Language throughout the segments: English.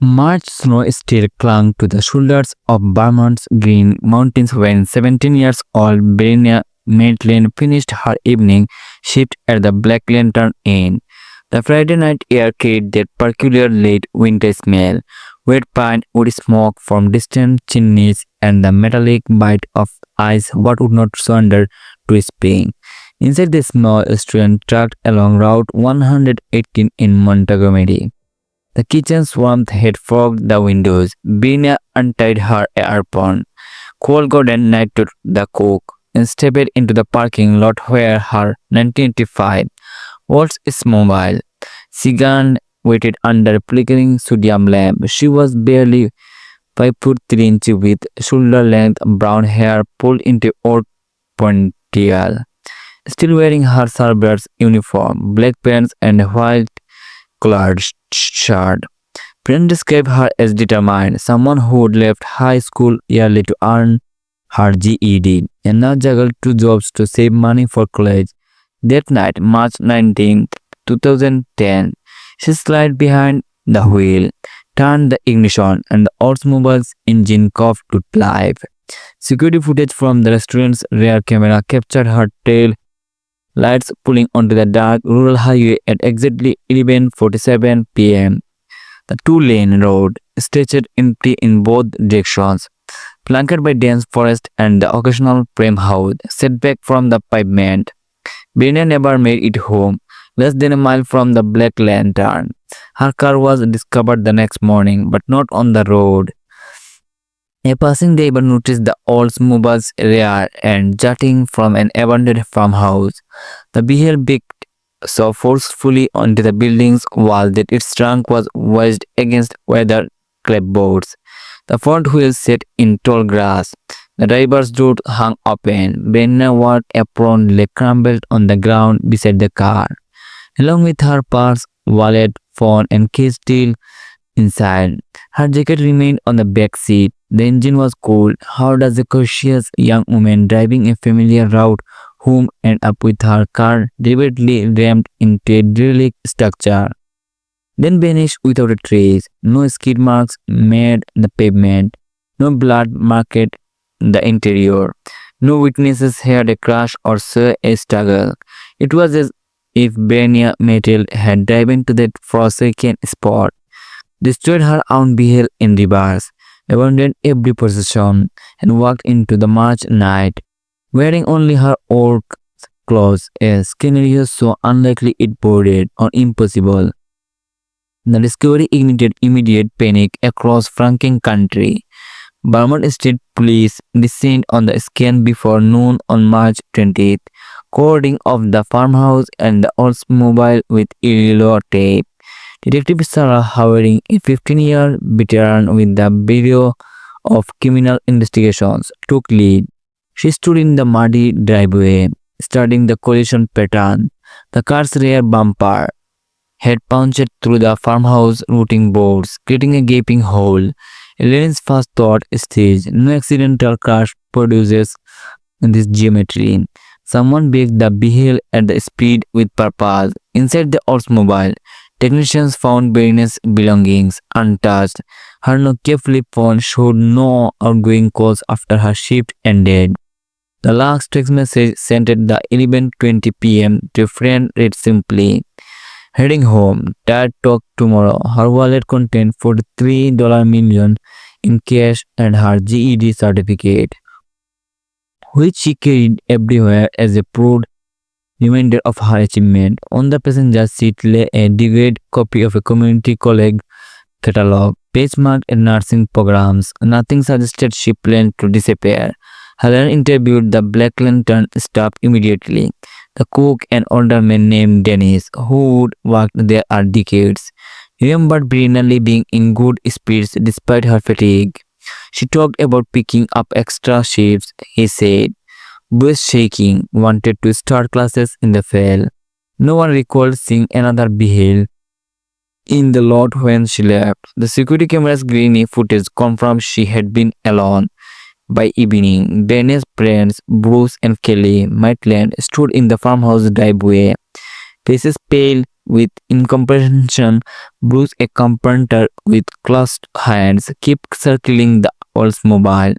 March snow still clung to the shoulders of Vermont's green mountains when 17-year-old Brina Maitland finished her evening shift at the Black Lantern Inn. The Friday night air carried that peculiar late winter smell, wet pine wood smoke from distant chimneys and the metallic bite of ice what would not surrender to spring. Inside the small restaurant tracked along Route 118 in Montgomery. The kitchen's warmth had fogged the windows. Bina untied her apron, cold golden night to the cook, and stepped into the parking lot where her 1985 Oldsmobile Sigan waited under a flickering sodium lamp. She was barely 5 foot 3 inches with shoulder-length brown hair pulled into old ponytail. Still wearing her server's uniform, black pants and white collared shirt. Friends described her as determined, someone who had left high school early to earn her GED and now juggled two jobs to save money for college. That night, March 19, 2010, she slid behind the wheel, turned the ignition, and the Oldsmobile's engine coughed to life. Security footage from the restaurant's rear camera captured her tail lights pulling onto the dark rural highway at exactly 11:47 p.m. The two-lane road stretched empty in both directions, flanked by dense forest and the occasional frame house set back from the pavement. Brina never made it home, less than a mile from the Black Lantern. Her car was discovered the next morning, but not on the road. A passing neighbor noticed the Oldsmobile's rear end jutting from an abandoned farmhouse. The vehicle backed so forcefully onto the building's wall that its trunk was wedged against weather clapboards. The front wheels sat in tall grass. The driver's door hung open. Brenna wore apron lay crumbled on the ground beside the car, along with her purse, wallet, phone, and keys still inside. Her jacket remained on the back seat. The engine was cold. How does a cautious young woman driving a familiar route home end up with her car deliberately rammed into a derelict structure, then vanished without a trace? No skid marks made the pavement, no blood marked the interior. No witnesses heard a crash or saw a struggle. It was as if Bernia Metal had driven to that forsaken spot, destroyed her own vehicle in reverse, abandoned every possession, and walked into the March night, wearing only her old clothes, a scenario so unlikely it bordered on impossible. The discovery ignited immediate panic across Franklin County. Vermont State Police descended on the scene before noon on March 20th, cording off the farmhouse and the Oldsmobile with yellow tape. Detective Sarah Howering, a 15-year veteran with the Bureau of Criminal Investigations, took lead. She stood in the muddy driveway, studying the collision pattern. The car's rear bumper had punched through the farmhouse routing boards, creating a gaping hole. Elaine's first thought staged, no accidental crash produces this geometry. Someone baked the vehicle at the speed with purpose. Inside the Oldsmobile, technicians found Bernie's belongings untouched. Her Nokia flip phone showed no outgoing calls after her shift ended. The last text message sent at the 11:20 p.m. to a friend read simply, "Heading home, Dad talk tomorrow." Her wallet contained $43 million in cash and her GED certificate, which she carried everywhere as a proud reminder of her achievement. On the passenger seat lay a degraded copy of a community college catalog, page marked at nursing programs. Nothing suggested she planned to disappear. Helen interviewed the Black Lantern staff immediately. The cook, an older man named Dennis, who would worked there for decades, remembered brilliantly being in good spirits despite her fatigue. She talked about picking up extra shifts, he said, voice shaking, wanted to start classes in the fall. No one recalled seeing another vehicle in the lot when she left. The security camera's grainy footage confirmed she had been alone. By evening, Benny's parents, Bruce and Kelly Maitland, stood in the farmhouse driveway, faces pale with incomprehension. Bruce, a carpenter with clasped hands, kept circling the Oldsmobile,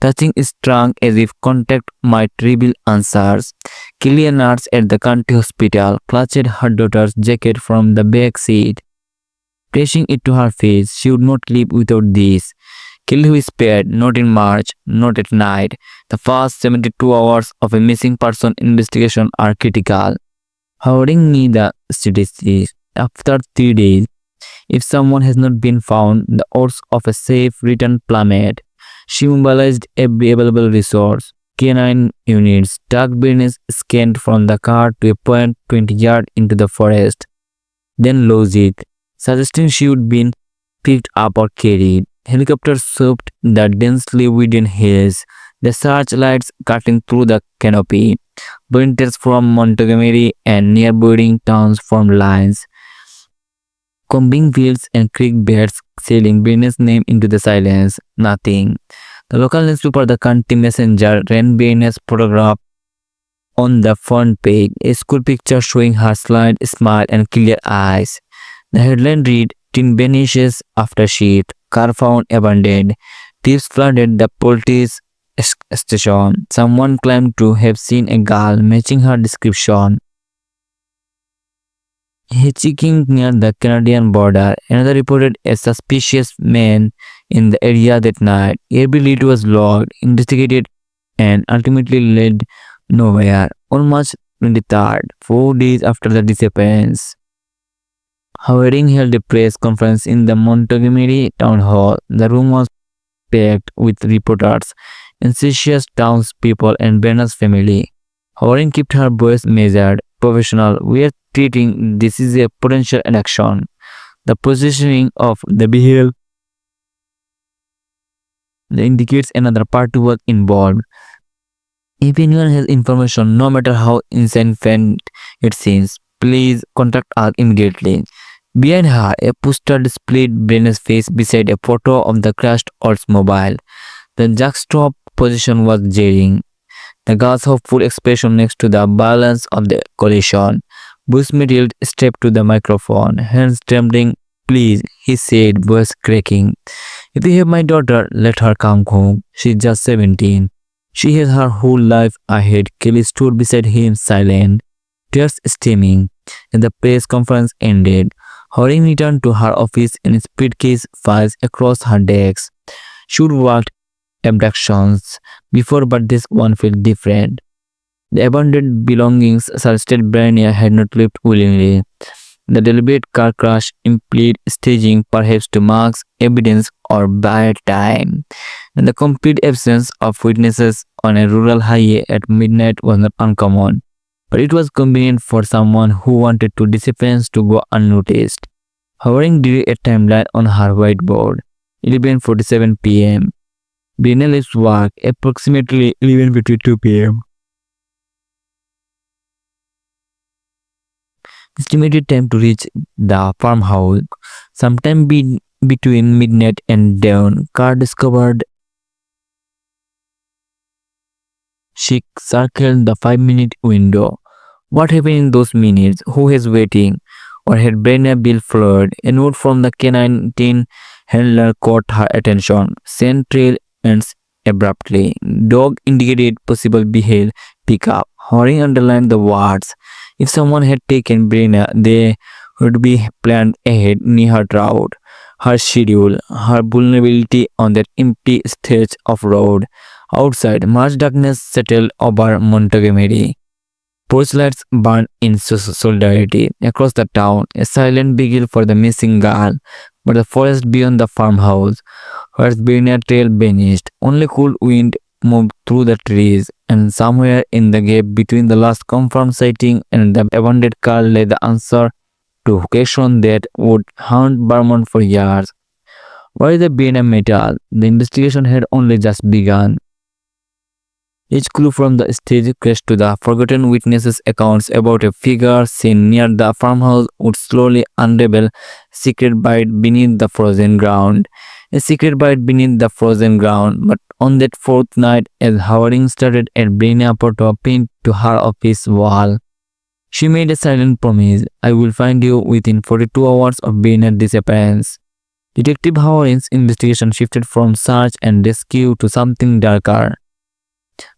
touching its trunk as if contact might reveal answers. Killian nurse at the county hospital clutched her daughter's jacket from the back seat, pressing it to her face. She would not live without this. Kelly whispered, not in March, not at night. The first 72 hours of a missing person investigation are critical. Howling me the statistics. After 3 days, if someone has not been found, the odds of a safe return plummet. She mobilized every available resource. Canine units tucked Bernice scanned from the car to a point 20 yards into the forest, then lost it, suggesting she would been picked up or carried. Helicopters swooped the densely wooded hills, the searchlights cutting through the canopy. Volunteers from Montgomery and neighboring towns formed lines, combing fields and creek beds, sailing Bernice's name into the silence. Nothing. The local newspaper, the County Messenger, ran Bernice's photograph on the front page, a school picture showing her slight smile and clear eyes. The headline read, "Teen vanishes after sheet, car found abandoned." Tips flooded the police station. Someone claimed to have seen a girl matching her description hitchhiking near the Canadian border. Another reported a suspicious man in the area that night. Every lead was logged, investigated, and ultimately led nowhere. On March 23rd, 4 days after the disappearance, Howard held a press conference in the Montgomery town hall. The room was packed with reporters, anxious townspeople, and Bernard's family. Howard kept her voice measured, professional. "We are treating this is a potential election. The positioning of the vehicle indicates another party was involved. If anyone has information, no matter how insignificant it seems, please contact us immediately." Behind her, a poster displayed Brenner's face beside a photo of the crashed Oldsmobile. The juxtaposition was jarring. The girl's hopeful expression next to the violence of the collision. Bruce Medill stepped to the microphone, hands trembling. "Please," he said, voice cracking. "If you have my daughter, let her come home. She's just 17. She has her whole life ahead." Kelly stood beside him, silent, tears streaming. As the press conference ended, Howard returned to her office and suitcase files across her desk. She'd worked abductions before, but this one felt different. The abandoned belongings suggested Brianna had not left willingly. The deliberate car crash implied staging, perhaps to mark evidence or buy time. And the complete absence of witnesses on a rural highway at midnight was not uncommon. But it was convenient for someone who wanted to disappear to go unnoticed. Howard drew a timeline on her whiteboard. 11:47 p.m. Brianna leaves work approximately 11:52 p.m. Estimated time to reach the farmhouse, sometime between midnight and dawn. Car discovered. She circled the 5-minute window. What happened in those minutes? Who was waiting? Or had Brenna Bill floored? A note from the canine handler caught her attention. Scent trail ends abruptly. Dog indicated possible vehicle pickup. Howard underlined the words. If someone had taken Brenna, they would be planned ahead, knew her route, her schedule, her vulnerability on that empty stretch of road. Outside, much darkness settled over Montgomery. Porch lights burned in solidarity across the town, a silent vigil for the missing girl. But the forest beyond the farmhouse, where Brenna trail vanished, only cool wind moved through the trees, and somewhere in the gap between the last confirmed sighting and the abandoned car lay the answer to a question that would haunt Vermont for years. Why is the Brenna metal? The investigation had only just begun. Each clue from the stage crashed to the forgotten witnesses' accounts about a figure seen near the farmhouse would slowly unravel, secret bite beneath the frozen ground. A secret bite beneath the frozen ground. But on that fourth night, as Howard started at Brenna photo pinned to her office wall, She made a silent promise, I will find you within 42 hours of Bernard's disappearance. Detective Howard's investigation shifted from search and rescue to something darker.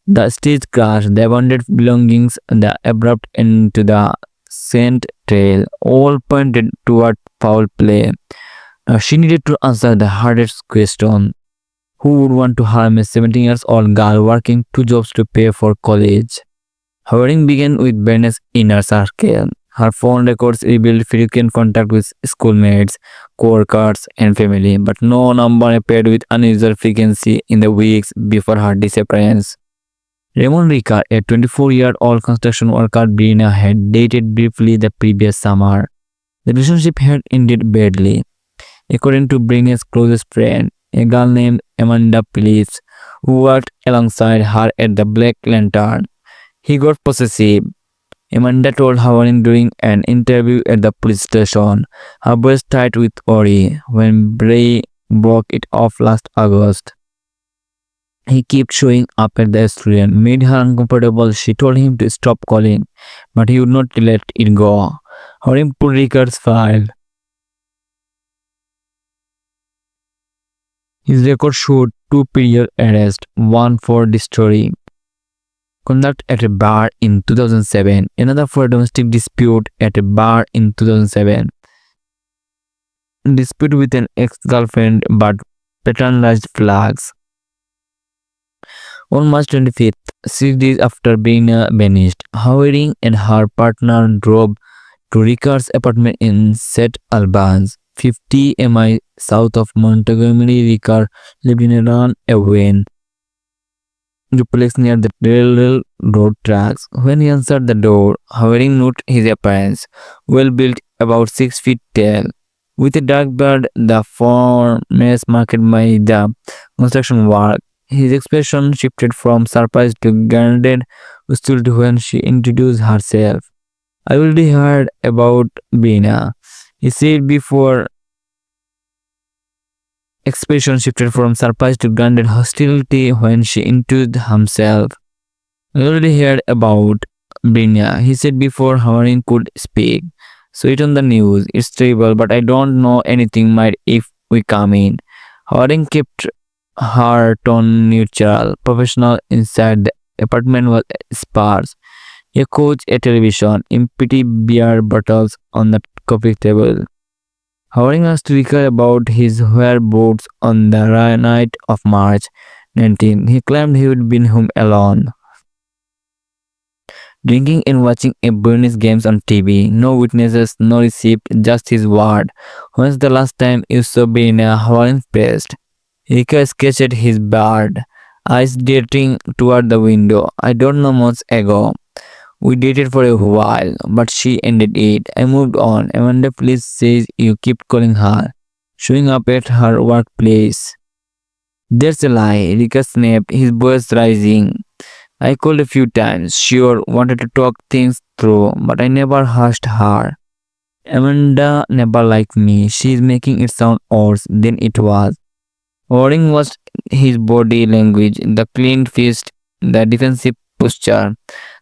The stage crash, the abandoned belongings, the abrupt end to the scent trail all pointed toward foul play. She needed to answer the hardest question. Who would want to harm a 17 years old girl working two jobs to pay for college? Howard began with Bennett's inner circle. Her phone records revealed frequent contact with schoolmates, co-workers, and family, but no number appeared with unusual frequency in the weeks before her disappearance. Raymond Ricard, a 24-year-old construction worker, Brina had dated briefly the previous summer. The relationship had ended badly. According to Brina's closest friend, a girl named Amanda Phillips, who worked alongside her at the Black Lantern, he got possessive. Amanda told Howard during an interview at the police station. Her voice tight with worry when Bray broke it off last August. He kept showing up at the restaurant, made her uncomfortable. She told him to stop calling, but he would not let it go. Howard pulled Ricard's file. His record showed two period arrests, one for destroying conduct at a bar in 2007, another for a domestic dispute at a bar in 2007. Dispute with an ex-girlfriend but paternalized flags. On March 25th, 6 days after being banished, Howard and her partner drove to Ricard's apartment in St. Albans, 50 mi south of Montgomery. Ricard lived in a run-away duplex near the railroad tracks. When he answered the door, Howard noted his appearance, well built, about 6 feet tall, with a dark beard, the former marked by the construction work. His expression shifted from surprise to guarded hostility when she introduced herself. I already heard about Bina, he said before. Expression shifted from surprise to grounded hostility when she introduced himself. I already heard about Brina, he said before Howard could speak. So it on the news. It's terrible, but I don't know anything might if we come in. Howard kept her tone neutral, professional. Inside the apartment was sparse. A couch, a television, empty beer bottles on the coffee table. Howard asked Ricard about his whereabouts on the night of March 19th. He claimed he would been home alone, drinking and watching a Burnies games on TV. No witnesses, no receipt, just his word. When's the last time you saw Bina? Howard pressed. Ricard sketched his beard, eyes darting toward the window. I don't know, months ago. We dated for a while, but she ended it. I moved on. Amanda, please says you keep calling her, showing up at her workplace. There's a lie. Ricard snapped, his voice rising. I called a few times, sure, wanted to talk things through, but I never hushed her. Amanda never liked me. She's making it sound worse than it was. Warring was his body language, the clenched fist, the defensive posture,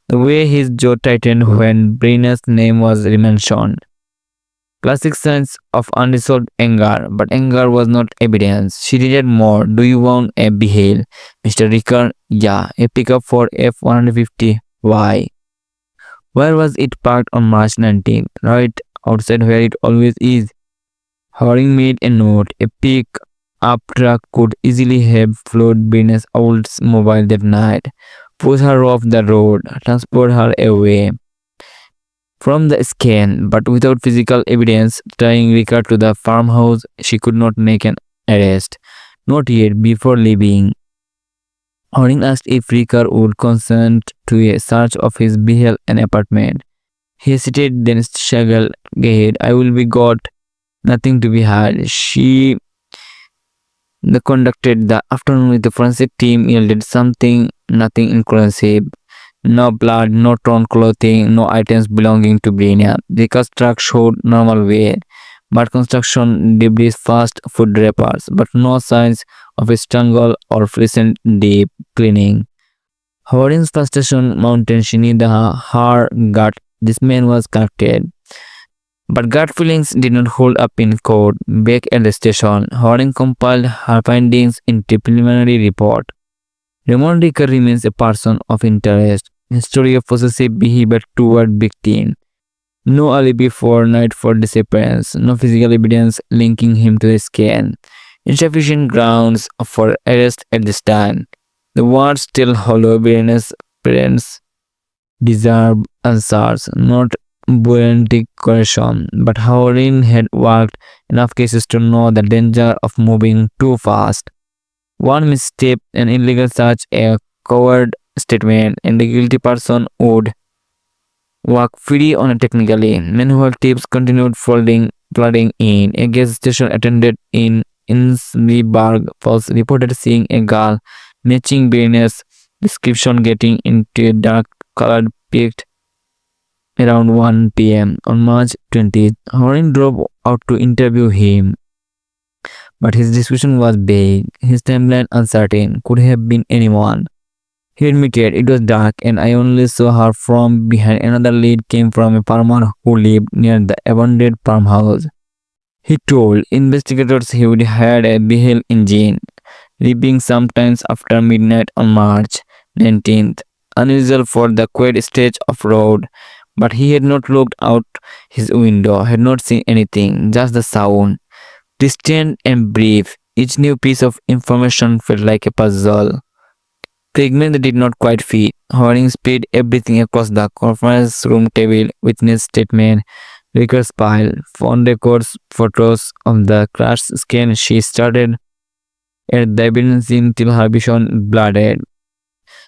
the way his jaw tightened when Brina's name was mentioned. Classic signs of unresolved anger, but anger was not evidence. She needed more. Do you want a vehicle, Mr. Ricard? Yeah, a pickup for F-150. Why? Where was it parked on March 19th? Right outside where it always is. Howard made a note. A pick-up truck could easily have flowed Brina's Oldsmobile that night, push her off the road, transport her away from the scan, but without physical evidence tying Ricard to the farmhouse, she could not make an arrest. Not yet. Before leaving, Howard asked if Ricard would consent to a search of his vehicle and apartment. He hesitated, then struggled ahead. I will be got. Nothing to be had. She conducted the afternoon with the forensic team yielded something, nothing inclusive. No blood, no torn clothing, no items belonging to Brina. Ricard's truck showed normal wear, but construction debris, fast food wrappers, but no signs of a strangle or recent deep cleaning. Howard's frustration mounted. She knew her gut This man was connected. But gut feelings did not hold up in court. Back at the station, Harding compiled her findings into preliminary report. Raymond Ricker remains a person of interest. His story of possessive behavior toward victim. No alibi for night for disappearance. No physical evidence linking him to the scan. Insufficient grounds for arrest at this time. The words still hollow. Baroness' parents deserve answers, not buoyant correction. But Howrin had worked enough cases to know the danger of moving too fast. One misstep, an illegal search, a coward statement, and the guilty person would walk free on a technically. Meanwhile, tips continued flooding in. A gas station attendant in Innsbruck was reported seeing a girl matching Baroness' description getting into a dark-colored picked around 1 p.m. on March 20th. Horan drove out to interview him, but his description was vague, his timeline uncertain, could have been anyone. He admitted it was dark and I only saw her from behind. Another lead came from a farmer who lived near the abandoned farmhouse. He told investigators he would had a diesel engine, leaving sometimes after midnight on March 19th, unusual for the quiet stretch of road. But he had not looked out his window, had not seen anything, just the sound. Distant and brief, each new piece of information felt like a puzzle. Fragments did not quite fit. Harding spread everything across the conference room table, witness statement, records pile, phone records, photos of the crash scan. She started at the evidence until her vision blurred.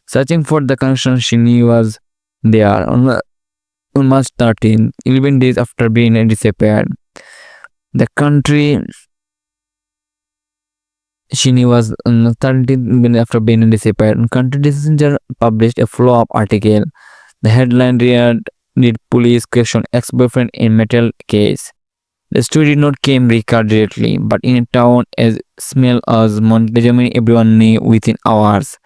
Searching for the connection she knew was there. On March 13th, 11 days after being disappeared, the country she knew was on the 13th minute after being disappeared. Country Messenger published a follow-up article. The headline read police question ex-boyfriend in metal case. The story did not came Rika directly, but in a town as small as Montgomery, everyone knew within hours.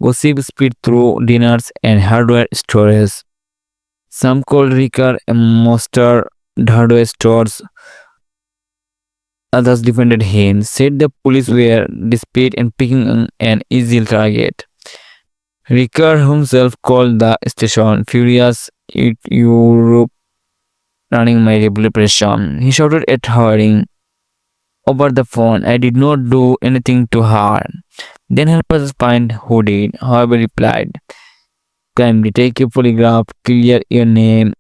Gossip spread through dinners and hardware stores. Some called Rika a monster hardware stores. Others defended him, said the police were desperate and picking an easy target. Ricker himself called the station, furious at Europe running my reputation. He shouted at Harding over the phone, I did not do anything to her. Then help us find who did. However, replied, kindly take a polygraph, clear your name,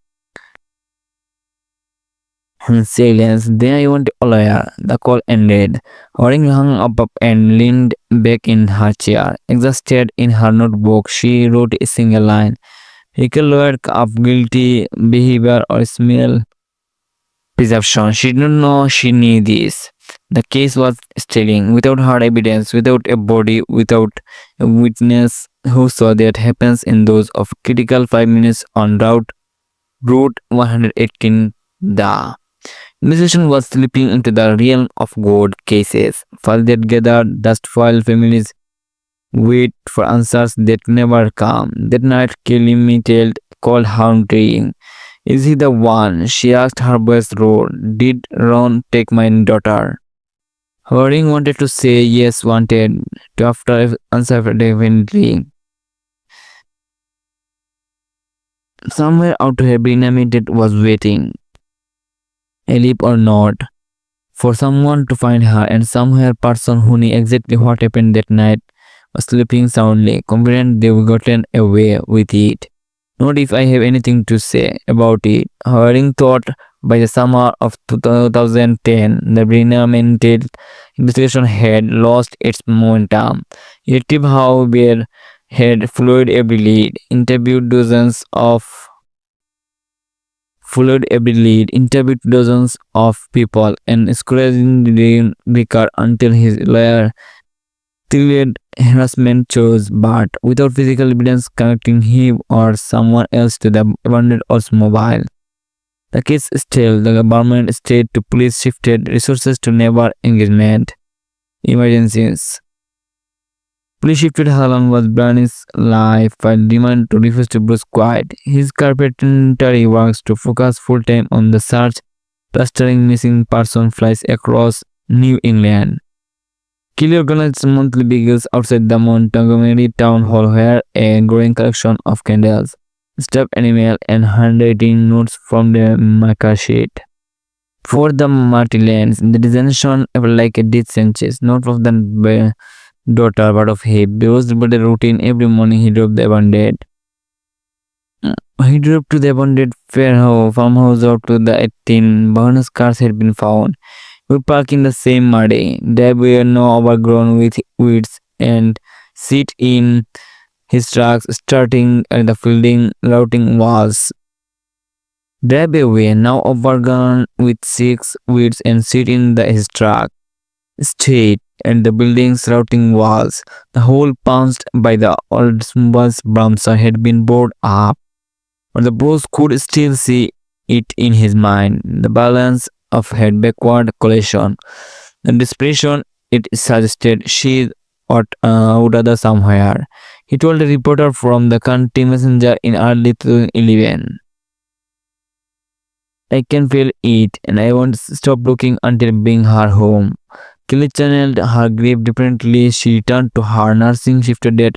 silence. Then I want a lawyer. The call ended. Harding hung up and leaned back in her chair. Exhausted in her notebook, she wrote a single line. Ricker lawyer of guilty behavior or smell presumption. She did not know she knew this. The case was stalling, without hard evidence, without a body, without a witness who saw that happens in those of critical 5 minutes on Route 118. The investigation was slipping into the realm of gold cases. Files that gathered dust, while families wait for answers that never come. That night, Kelly Mitchell called Haunting. Is he the one? She asked, her voice roared. Did Ron take my daughter? Harding wanted to say yes, wanted to after uncertainly. Somewhere out here, Brina Mitchell was waiting. Elip or not, for someone to find her, and somewhere person who knew exactly what happened that night was sleeping soundly, confident they've gotten away with it. Not if I have anything to say about it. Harding thought by the summer of 2010, the Brina Mitchell investigation had lost its momentum. Detective Howell had followed every lead, interviewed dozens of people and scrutinized Ricker until his lawyer declared harassment charges, but without physical evidence connecting him or someone else to the abandoned Oldsmobile. The case stalled. The government state to police shifted resources to neighbor engagement, emergencies, Police shifted how long was Barney's life while demand to refuse to bruise quiet. His carpentry works to focus full time on the search, plastering missing person flies across New England. Kelly organized monthly vigils outside the Montgomery town hall where a growing collection of candles, stuffed animal, and handwritten notes from the marker sheet. For the Martins, the designation ever like a death sentence, not of the daughter but of him. Because but a routine every morning he drove the abandoned. He drove to the abandoned farmhouse or to the 18 Barnes cars had been found. We park in the same muddy. They were now overgrown with weeds and sit in his trucks, starting at the fielding routing walls. Drive away, now overgrown with six weeds and sit in his truck. Straight at the building's routing walls. The hole punched by the old bus bouncer had been bored up, but the boss could still see it in his mind. The balance of head backward collision. The desperation it suggested she would other somewhere. He told a reporter from the country messenger in early 2011. I can feel it and I won't stop looking until bring her home. Kelly channeled her grief differently. She returned to her nursing shifted at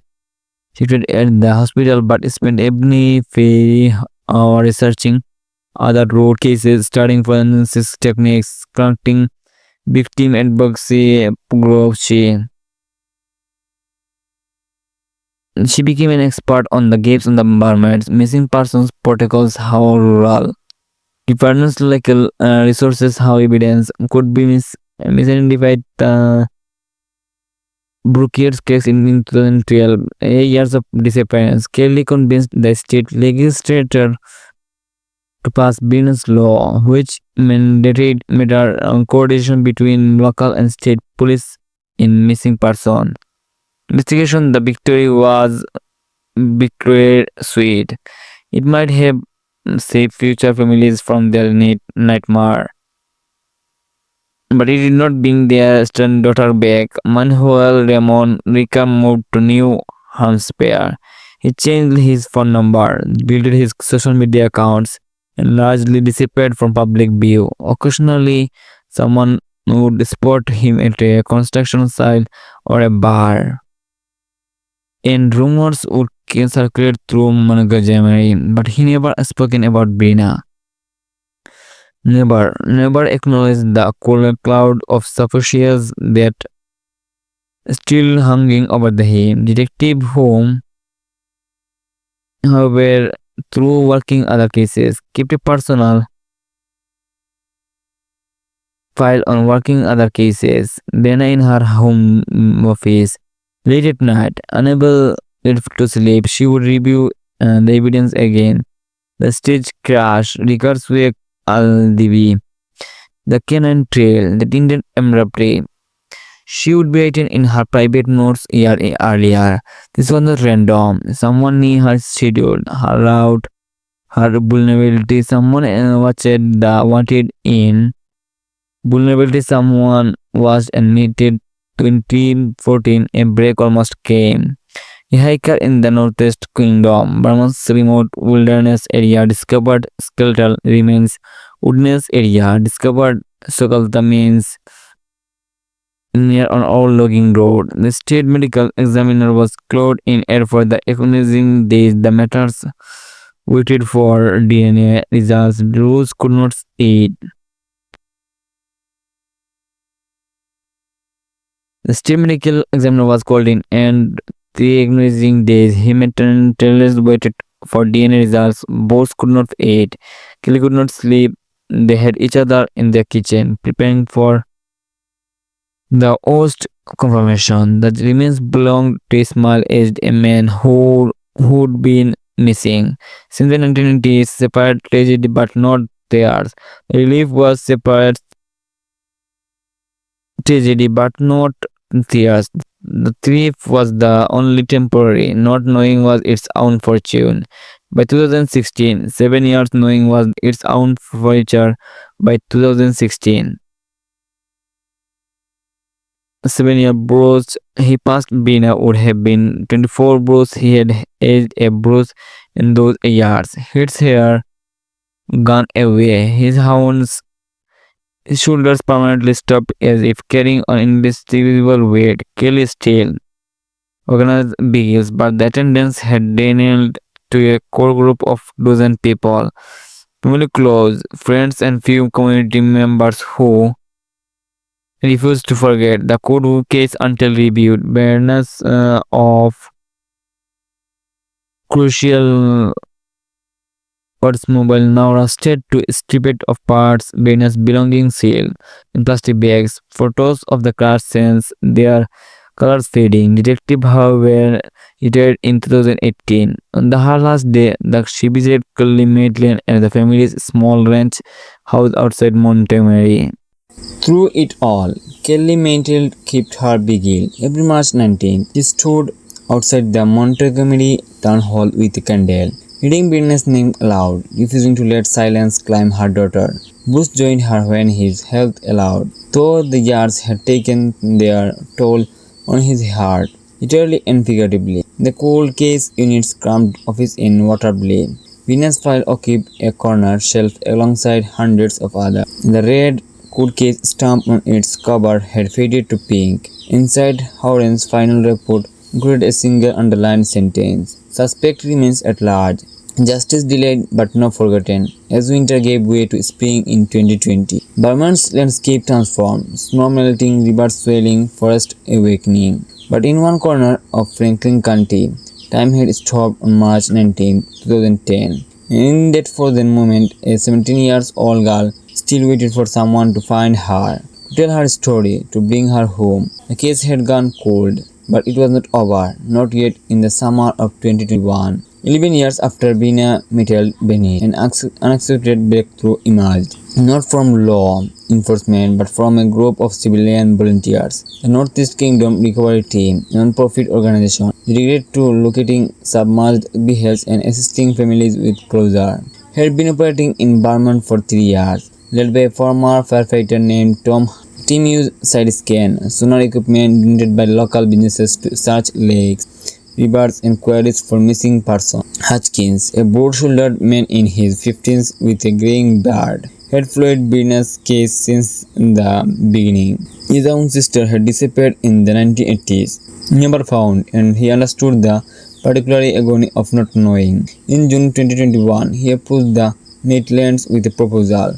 the hospital but spent every free hour researching other road cases, studying forensic techniques, collecting victim advocacy groups. She became an expert on the gaps in the environment, missing persons protocols, how rural. Departments like resources, how evidence could be misidentified. Brookier's case in 2012, 8 years of disappearance. Kelly convinced the state legislature to pass Venus law, which mandated coordination between local and state police in missing person investigation. The victory was bittersweet. It might have saved future families from their nightmare, but it did not bring their stern daughter back. Manuel Ramon Rica moved to New Hampshire. He changed his phone number, deleted his social media accounts, and largely disappeared from public view. Occasionally, someone would spot him at a construction site or a bar, and rumors would circulate through Montgomery, but he never spoken about Brina. Never acknowledged the cloud of suspicion that still hanging over him. Detective Home, however, through working other cases, kept a personal file on working other cases. Then in her home office, late at night, unable to sleep, she would review the evidence again. The stage crash, Ricardo's wake, Aldivi, the canine trail, the Indian abruptly. She would be written in her private notes a year earlier. This was not random. Someone knew her schedule, her route, her vulnerability. Someone watched the wanted in vulnerability. Someone was admitted. 2014, a break almost came. A hiker in the Northeast Kingdom, Vermont's remote wilderness area, discovered skeletal remains. Woodness area discovered means near an old logging road. The state medical examiner was clothed in air for the agonizing days. The matters waited for DNA results. Bruce could not eat. The state medical examiner was called in, and the agonizing days, hematologist waited for DNA results. Both could not eat. Kelly could not sleep. They had each other in their kitchen, preparing for the host confirmation. The remains belonged to a small-aged man who'd been missing since the 1990s. Separate tragedy, but not theirs. Relief was separate tragedy, but not theirs. The thief was the only temporary. Not knowing was its own fortune. By 2016, 7 years knowing was its own future. By 2016. 7-year bruise he passed Bina would have been 24 bruise. He had aged a bruise in those years. His hair gone away. His shoulders permanently stopped as if carrying an indescribable weight. Kelly still organized begins, but the attendance had dwindled to a core group of dozen people, family close, friends and few community members who refused to forget the Kudu case until reviewed. Awareness of crucial Mobile now rusted to stripped of parts, Venus belongings sealed in plastic bags. Photos of the car since their colors fading. Detective however retired in 2018. On the her last day, she visited Cully Maitland and the family's small ranch house outside Montgomery. Through it all, Kelly maintained kept her vigil. Every March 19th, she stood outside the Montgomery town hall with a candle, reading Britney's name aloud, refusing to let silence climb her daughter. Bush joined her when his health allowed, though the years had taken their toll on his heart, literally and figuratively. The cold case unit's cramped office in Waterbury. Venus file occupied a corner shelf alongside hundreds of others. The red cold case stamp on its cover had faded to pink. Inside, Horan's final report included a single underlined sentence: "Suspect remains at large. Justice delayed but not forgotten." As winter gave way to spring in 2020, Vermont's landscape transformed, snow melting, rivers swelling, forest awakening. But in one corner of Franklin County, time had stopped on March 19, 2010. And in that frozen moment, a 17-year-old girl still waited for someone to find her, to tell her story, to bring her home. The case had gone cold, but it was not over, not yet. In the summer of 2021, 11 years after Bina Metal Beneath, an unexpected breakthrough emerged, not from law enforcement but from a group of civilian volunteers. The Northeast Kingdom Recovery Team, a non-profit organization dedicated to locating submerged vehicles and assisting families with closure, had been operating in Vermont for 3 years, led by a former firefighter named Tom. Team used side scan, sonar equipment donated by local businesses to search lakes, rivers and quarries for missing persons. Hutchins, a broad-shouldered man in his 50s with a graying beard, had followed Bina's case since the beginning. His own sister had disappeared in the 1980s, never found, and he understood the particular agony of not knowing. In June 2021, he approached the Maitlands with a proposal.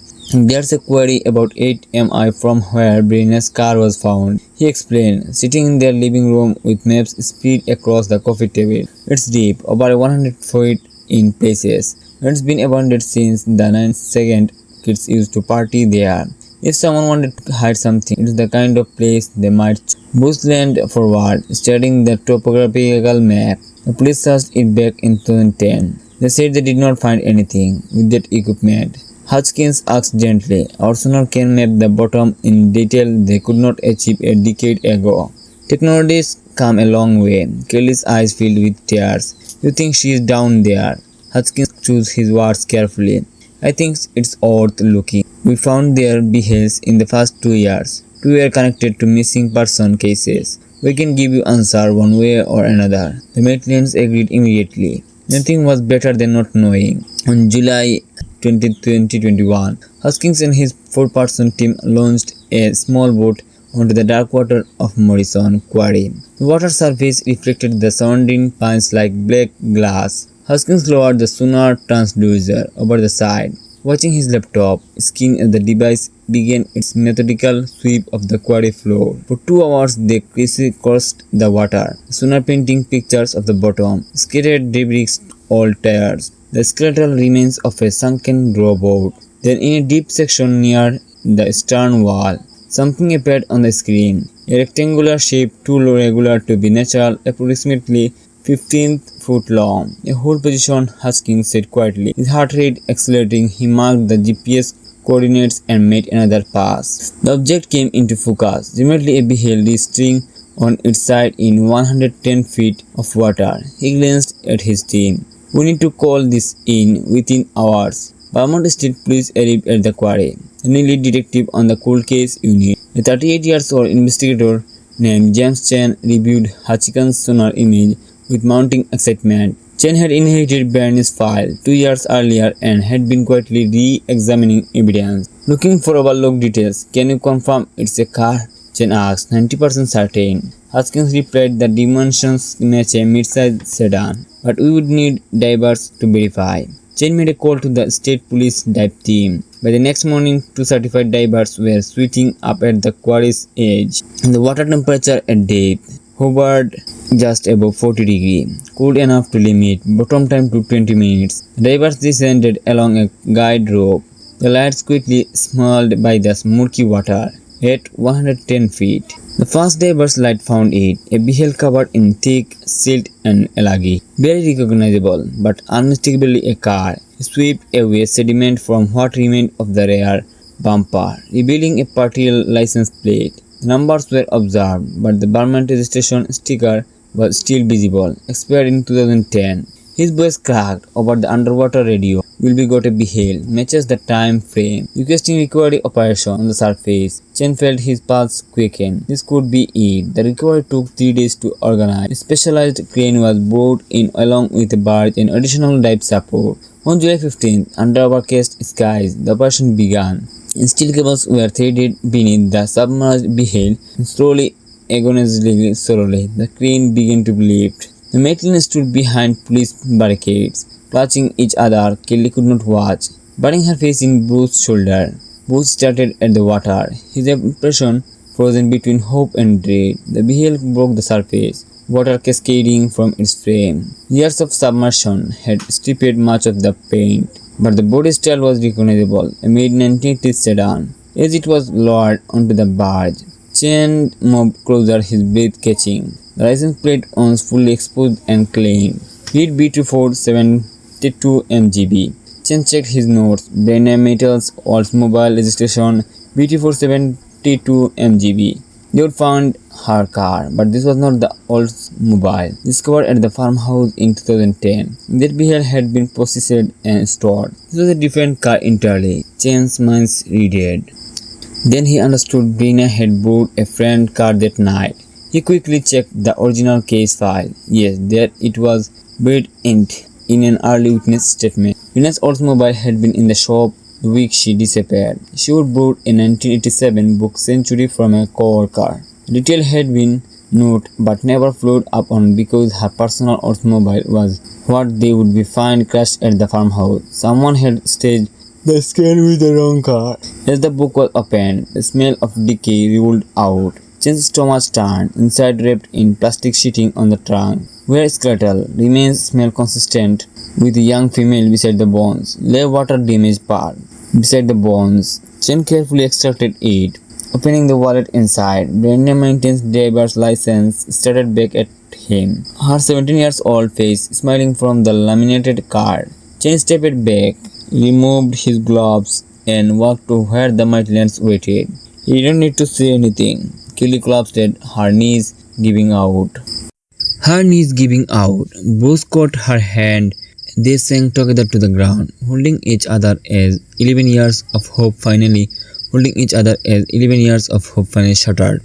"There's a query about 8 mi from where Brenna's car was found," he explained, sitting in their living room with maps spread across the coffee table. "It's deep, over 100 feet in places. It's been abandoned since the 9th. Kids used to party there. If someone wanted to hide something, it's the kind of place they might choose." Bush leaned forward, studying the topographical map. "The police searched it back in 2010. They said they did not find anything with that equipment." Hutchins asked gently, "Our sonar can map the bottom in detail they could not achieve a decade ago. Technology's come a long way." Kelly's eyes filled with tears. "You think she is down there?" Hutchins chose his words carefully. "I think it's worth looking. We found their vehicles in the first 2 years. 2 were connected to missing person cases. We can give you answer one way or another." The Maitlands agreed immediately. Nothing was better than not knowing. On July 20, 2021, Hutchins and his 4-person team launched a small boat onto the dark water of Morrison Quarry. The water surface reflected the surrounding pines like black glass. Hutchins lowered the sonar transducer over the side, watching his laptop screen as the device began its methodical sweep of the quarry floor. For 2 hours they crisscrossed the water, sonar painting pictures of the bottom, scattered debris, old tires, the skeletal remains of a sunken rowboat. Then in a deep section near the stern wall, something appeared on the screen, a rectangular shape too regular to be natural, approximately 15 feet long. "A hold position," Hutchins said quietly. His heart rate accelerating, he marked the GPS coordinates and made another pass. The object came into focus, remotely a vehicle resting on its side in 110 feet of water. He glanced at his team. "We need to call this in within hours." Vermont State Police arrived at the quarry. The new lead detective on the cold case unit, a 38-year-old investigator named James Chen reviewed Hachikan's sonar image with mounting excitement. Chen had inherited Bernie's file 2 years earlier and had been quietly re-examining evidence, looking for overlooked details. "Can you confirm it's a car?" Chen asked. "90% certain." Haskins replied, "The dimensions match a mid-sized sedan, but we would need divers to verify." Chen made a call to the state police dive team. By the next morning, two certified divers were sweating up at the quarry's edge. The water temperature at depth hovered just above 40 degrees, cool enough to limit bottom time to 20 minutes. The divers descended along a guide rope. The lights quickly smelled by the murky water at 110 feet. The first diver's light found it, a vehicle covered in thick silt and algae, barely recognizable, but unmistakably a car. It swept away sediment from what remained of the rear bumper, revealing a partial license plate. The numbers were observed, but the Vermont registration sticker was still visible, expired in 2010. His voice cracked over the underwater radio. "Will be got a vehicle, matches the time frame, requesting recovery operation on the surface." Chen felt his pulse quicken. This could be it. The recovery took 3 days to organize. A specialized crane was brought in along with a barge and additional dive support. On July 15th, under overcast skies, the operation began. Steel cables were threaded beneath the submerged vehicle, and slowly, the crane began to lift. The Maitland stood behind police barricades, clutching each other. Kelly could not watch, burying her face in Bruce's shoulder. Bruce started at the water, his expression frozen between hope and dread. The vehicle broke the surface, water cascading from its frame. Years of submersion had stripped much of the paint, but the body style was recognizable, a mid-1980s sedan. As it was lowered onto the barge, Chen moved closer, his breath catching. The license plate was fully exposed and claimed. Read B2472 MGB. Chen checked his notes. Brand Metals, Oldsmobile registration, BT472 MGB. They would find her car, but this was not the Oldsmobile discovered at the farmhouse in 2010. That vehicle had been possessed and stored. This was a different car entirely. Chen's mind reeled. Then he understood Brina had brought a friend car that night. He quickly checked the original case file. Yes, there it was, buried in an early witness statement. Brina's Oldsmobile had been in the shop the week she disappeared. She would brought a 1987 book Century from a co-worker. Detail had been noted but never followed up on because her personal Oldsmobile was what they would be found crashed at the farmhouse. Someone had staged the scan with the wrong car. As the book was opened, the smell of decay rolled out. Chen's stomach turned. Inside, wrapped in plastic sheeting on the trunk, where skeletal remains smell consistent with a young female beside the bones. Lay water damaged part beside the bones. Chen carefully extracted it, opening the wallet inside. Brenda maintains driver's license started back at him, her 17-year-old face smiling from the laminated card. Chen stepped back, removed his gloves, and walked to where the Maitlands waited. He didn't need to say anything. Kelly collapsed, her knees giving out. Bruce caught her hand. They sank together to the ground, holding each other as 11 years of hope finally shattered.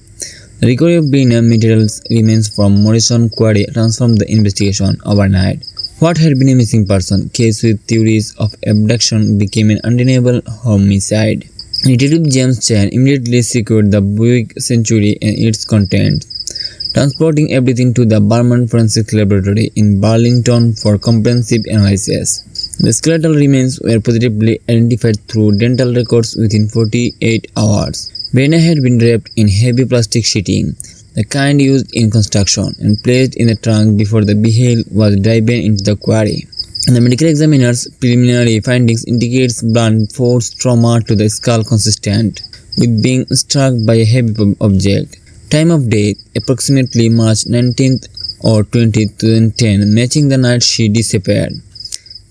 The recovery of Brina materials remains from Morrison Quarry transformed the investigation overnight. What had been a missing person case with theories of abduction became an undeniable homicide. Detective James Chen immediately secured the Buick Century and its contents, transporting everything to the Vermont Forensic Laboratory in Burlington for comprehensive analysis. The skeletal remains were positively identified through dental records within 48 hours. Brina had been wrapped in heavy plastic sheeting, the kind used in construction, and placed in the trunk before the vehicle was driven into the quarry. The medical examiner's preliminary findings indicates blunt force trauma to the skull consistent with being struck by a heavy object. Time of death, approximately March 19th or 20th, 2010, matching the night she disappeared.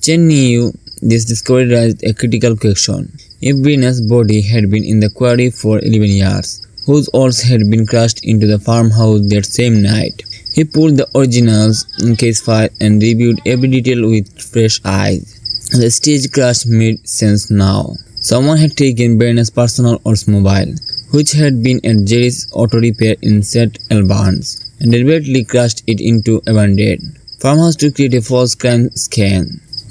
Chen knew this discovery raised a critical question. If Brina's body had been in the quarry for 11 years, whose oars had been crushed into the farmhouse that same night? He pulled the originals case file and reviewed every detail with fresh eyes. The stage crash made sense now. Someone had taken Brenner's personal Oldsmobile, which had been at Jerry's auto repair in St. Albans, and deliberately crashed it into abandoned farmhouse to create a false crime scam.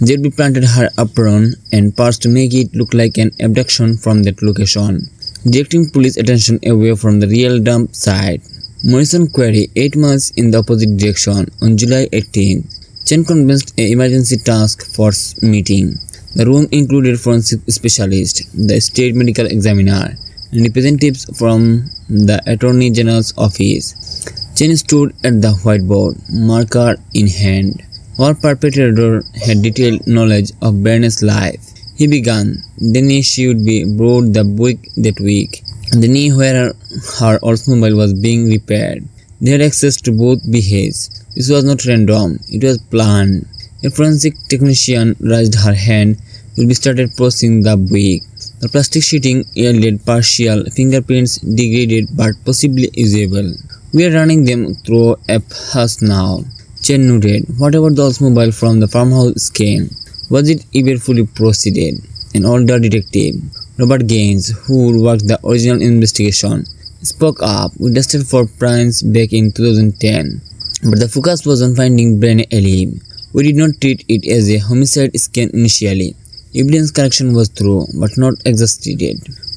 Jerry planted her apron and purse to make it look like an abduction from that location, directing police attention away from the real dump site. Morrison queried 8 miles in the opposite direction. On July 18, Chen convinced an emergency task force meeting. The room included forensic specialists, the state medical examiner, and representatives from the Attorney General's office. Chen stood at the whiteboard, marker in hand. Our perpetrator had detailed knowledge of Barney's life. He began. Then she would be brought the week that week. The knee where her Oldsmobile was being repaired. They had access to both behaves. This was not random, it was planned. A forensic technician raised her hand will be started processing the wig. The plastic sheeting yielded partial fingerprints, degraded but possibly usable. We are running them through a pass now. Chen noted. What about the Oldsmobile from the farmhouse scam? Was it ever fully proceeded? An older detective, Robert Gaines, who worked the original investigation, spoke up. We tested for prints back in 2010, but the focus was on finding Brennan alive. We did not treat it as a homicide scam initially. Evidence collection was thorough, but not exhausted.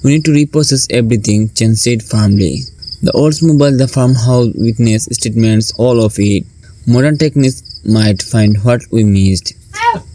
We need to reprocess everything, Chen said firmly. The Oldsmobile, the farmhouse witness statements, all of it. Modern techniques might find what we missed.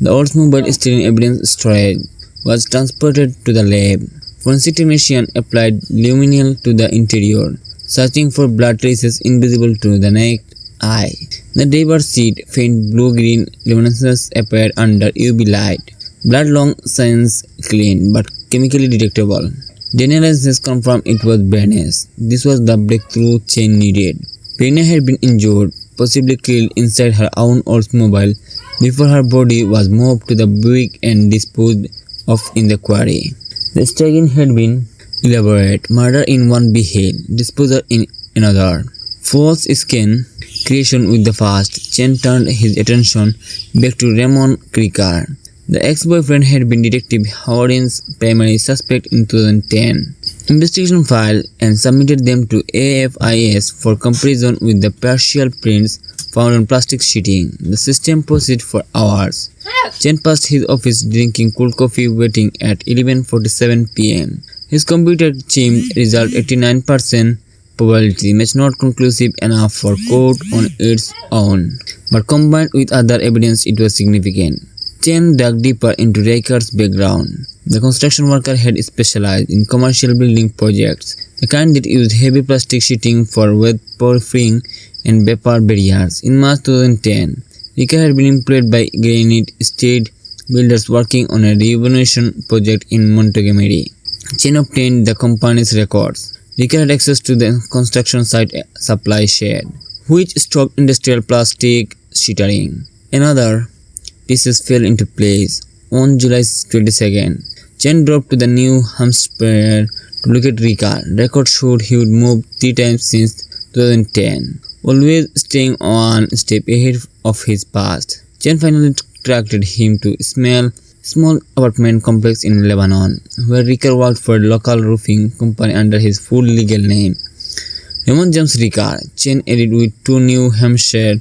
The Oldsmobile still in evidence storage was transported to the lab. Forensic technician applied luminol to the interior, searching for blood traces invisible to the naked eye. The driver's seat, faint blue-green luminescence appeared under UV light. Blood long since clean but chemically detectable. DNA analysis confirmed it was Bernice. This was the breakthrough Chen needed. Bernice had been injured, possibly killed inside her own Oldsmobile before her body was moved to the Buick and disposed of in the quarry. The staging had been elaborate. Murder in one behead, disposal in another. False skin creation with the first. Chen turned his attention back to Raymond Kricker. The ex-boyfriend had been Detective Howard's primary suspect in 2010. Investigation filed and submitted them to AFIS for comparison with the partial prints found on plastic sheeting. The system proceeded for hours. Chen passed his office drinking cold coffee waiting at 11:47 p.m. His computer chimed result 89% probability, match not conclusive enough for court on its own, but combined with other evidence it was significant. Chen dug deeper into Ricker's background. The construction worker had specialized in commercial building projects, the kind that used heavy plastic sheeting for weatherproofing and vapor barriers. In March 2010, Ricker had been employed by Granite State Builders working on a renovation project in Montgomery. Chen obtained the company's records. Ricker had access to the construction site supply shed, which stocked industrial plastic sheeting. Another pieces fell into place. On July 22nd, Chen drove to the New Hampshire to look at Ricker. Records showed he would moved 3 times since 2010, always staying one step ahead of his past. Chen finally tracked him to a small apartment complex in Lebanon, where Ricker worked for a local roofing company under his full legal name, Raymond James Ricker. Chen added with 2 New Hampshire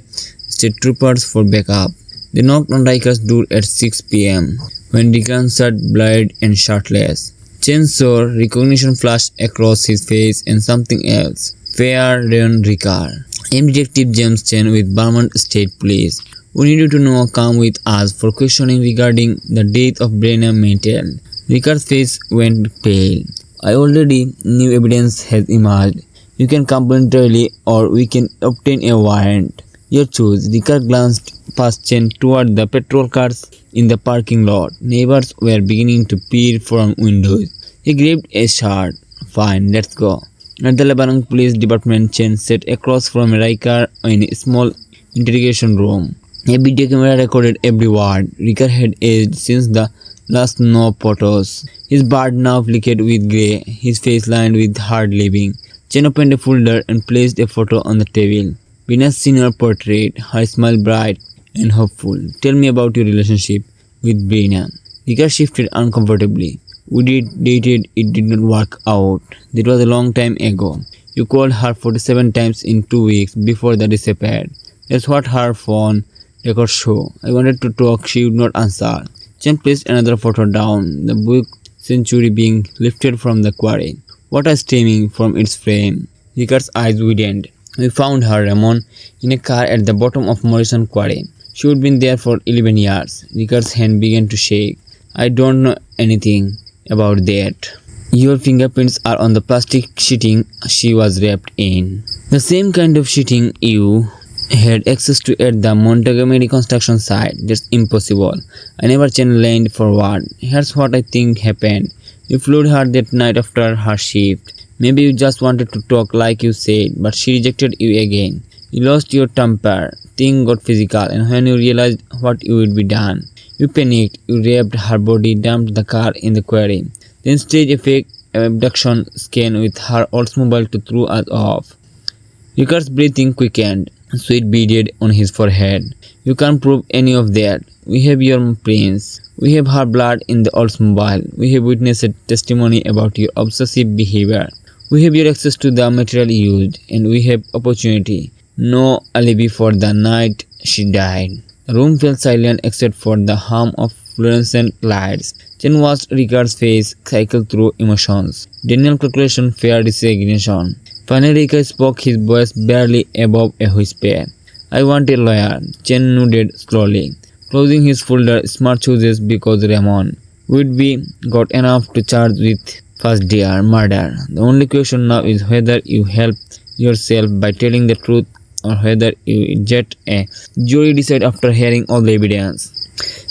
state troopers for backup. They knocked on Ricker's door at 6 p.m. when Ricker answered, blurred and shirtless. Chen saw recognition flash across his face and something else. Fair Rayon Ricker. I'm Detective James Chen with Vermont State Police. We need you to know come with us for questioning regarding the death of Brenna Mantel. Ricker's face went pale. I already knew evidence has emerged. You can come voluntarily or we can obtain a warrant. Your choice. Ricker glanced past Chen toward the patrol cars in the parking lot. Neighbors were beginning to peer from windows. He grabbed a shirt. Fine, let's go. At the Lebanon Police Department, Chen sat across from Ricker in a small interrogation room. A video camera recorded every word. Ricker had aged since the last no photos. His beard now flickered with grey, his face lined with hard living. Chen opened a folder and placed a photo on the table. Venus' senior portrait, her smile bright and hopeful. Tell me about your relationship with Brenna. Ricker shifted uncomfortably. We dated, it did not work out. That was a long time ago. You called her 47 times in 2 weeks before they disappeared. That's what her phone records show. I wanted to talk, she would not answer. Chen placed another photo down, the book century being lifted from the quarry. Water streaming from its frame. Rickard's eyes widened. We found her, Ramon, in a car at the bottom of Morrison Quarry. She had been there for 11 years. Rickard's hand began to shake. I don't know anything about that. Your fingerprints are on the plastic sheeting she was wrapped in. The same kind of sheeting you had access to at the Montgomery construction site. That's impossible. I never leaned forward. Here's what I think happened. You flew her that night after her shift. Maybe you just wanted to talk like you said, but she rejected you again. You lost your temper. Things got physical, and when you realized what you would be done, you panicked. You raped her body, dumped the car in the quarry, then staged a fake abduction scan with her Oldsmobile to throw us off. Rickard's breathing quickened. Sweat beaded on his forehead. You can't prove any of that. We have your prints. We have her blood in the Oldsmobile. We have witnessed testimony about your obsessive behavior. We have your access to the material used, and we have opportunity. No alibi for the night she died. The room fell silent except for the hum of fluorescent lights. Chen watched Rickard's face cycle through emotions. Daniel calculation, fear, resignation. Finally, Rickard spoke, his voice barely above a whisper. I want a lawyer. Chen nodded slowly, closing his folder. Smart choices because Ramon would be got enough to charge with first-degree murder. The only question now is whether you help yourself by telling the truth or whether you get a jury decide after hearing all the evidence.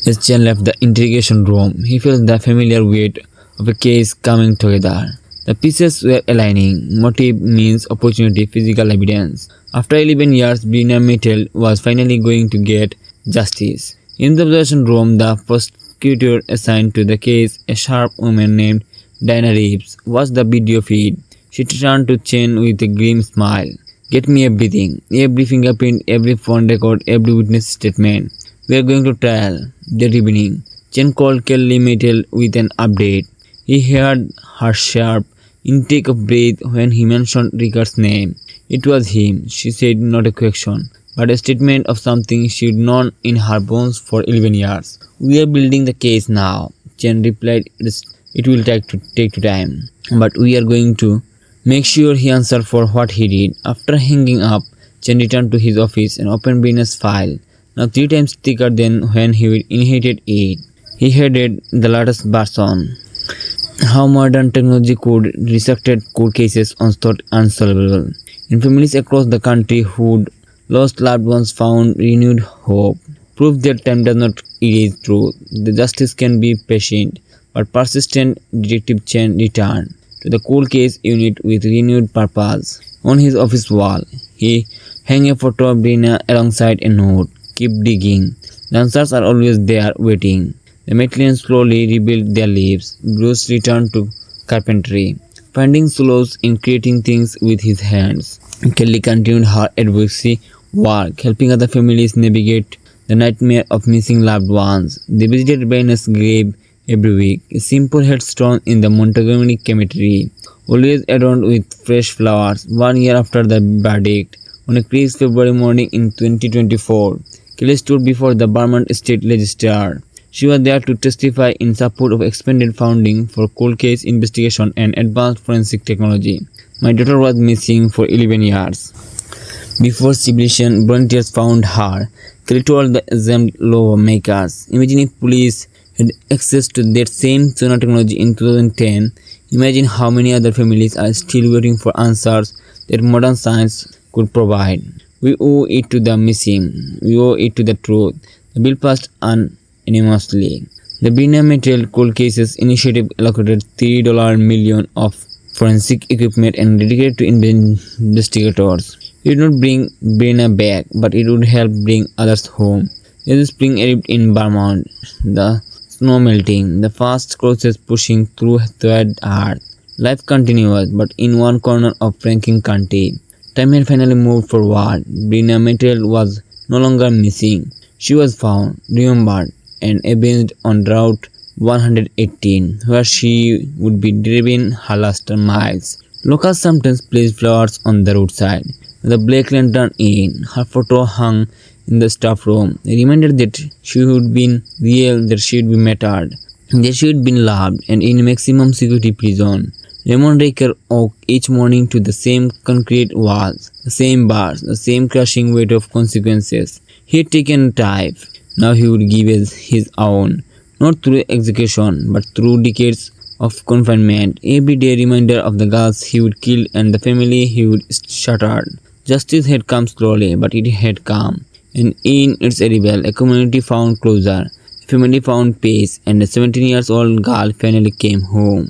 As Chen left the interrogation room, he felt the familiar weight of a case coming together. The pieces were aligning. Motive, means, opportunity, physical evidence. After 11 years, Brina Mitchell was finally going to get justice. In the observation room, the prosecutor assigned to the case, a sharp woman named Diana Reeves, watched the video feed. She turned to Chen with a grim smile. Get me everything. Every fingerprint, every phone record, every witness statement. We are going to trial that evening. Chen called Kelly Mitchell with an update. He heard her sharp intake of breath when he mentioned Rickard's name. It was him, she said, not a question, but a statement of something she'd known in her bones for 11 years. We are building the case now, Chen replied. It will take time, but we are going to make sure he answers for what he did. After hanging up, Chen returned to his office and opened Brina's file, now 3 times thicker than when he inherited it. He headed the latest version. How modern technology could resurrect court cases once thought unsolvable. In families across the country who'd lost loved ones found renewed hope. Proof that time does not erase truth. The justice can be patient, but persistent. Detective Chen returned to the cold case unit with renewed purpose. On his office wall, he hung a photo of Brina alongside a note. Keep digging. The answers are always there waiting. The Maitland slowly rebuilt their lives. Bruce returned to carpentry, finding solace in creating things with his hands. Kelly continued her advocacy work, helping other families navigate the nightmare of missing loved ones. They visited Brina's grave every week, a simple headstone in the Montgomery cemetery, always adorned with fresh flowers. 1 year after the verdict, on a crisp February morning in 2024, Kelly stood before the Vermont State Legislature. She was there to testify in support of expanded funding for cold case investigation and advanced forensic technology. My daughter was missing for 11 years. Before civilization volunteers found her, Kelly told the exempt lawmakers. Imagine if police had access to that same sonar technology in 2010. Imagine how many other families are still waiting for answers that modern science could provide. We owe it to the missing. We owe it to the truth. The bill passed unanimously. The Brina Mitchell Cold Cases Initiative allocated $3 million of forensic equipment and dedicated to investigators. It would not bring Brina back, but it would help bring others home. As the spring arrived in Vermont, the snow melting, the fast crosses pushing through the earth. Life continued, but in one corner of Franklin County, time had finally moved forward. Brina Mitchell was no longer missing. She was found, remembered, and avenged on route 118, where she would be driven her last miles. Locals sometimes placed flowers on the roadside. The Black Lantern Inn, her photo hung in the staff room, a reminder that she would be real, that she would be mattered, that she had been loved, and in a maximum security prison. Raymond Raker walked each morning to the same concrete walls, the same bars, the same crushing weight of consequences. He had taken a type. Now he would give us his own, not through execution, but through decades of confinement. Every day reminder of the girls he would kill and the family he would shatter. Justice had come slowly, but it had come. And in its arrival, a community found closure, a family found peace, and a 17 years old girl finally came home.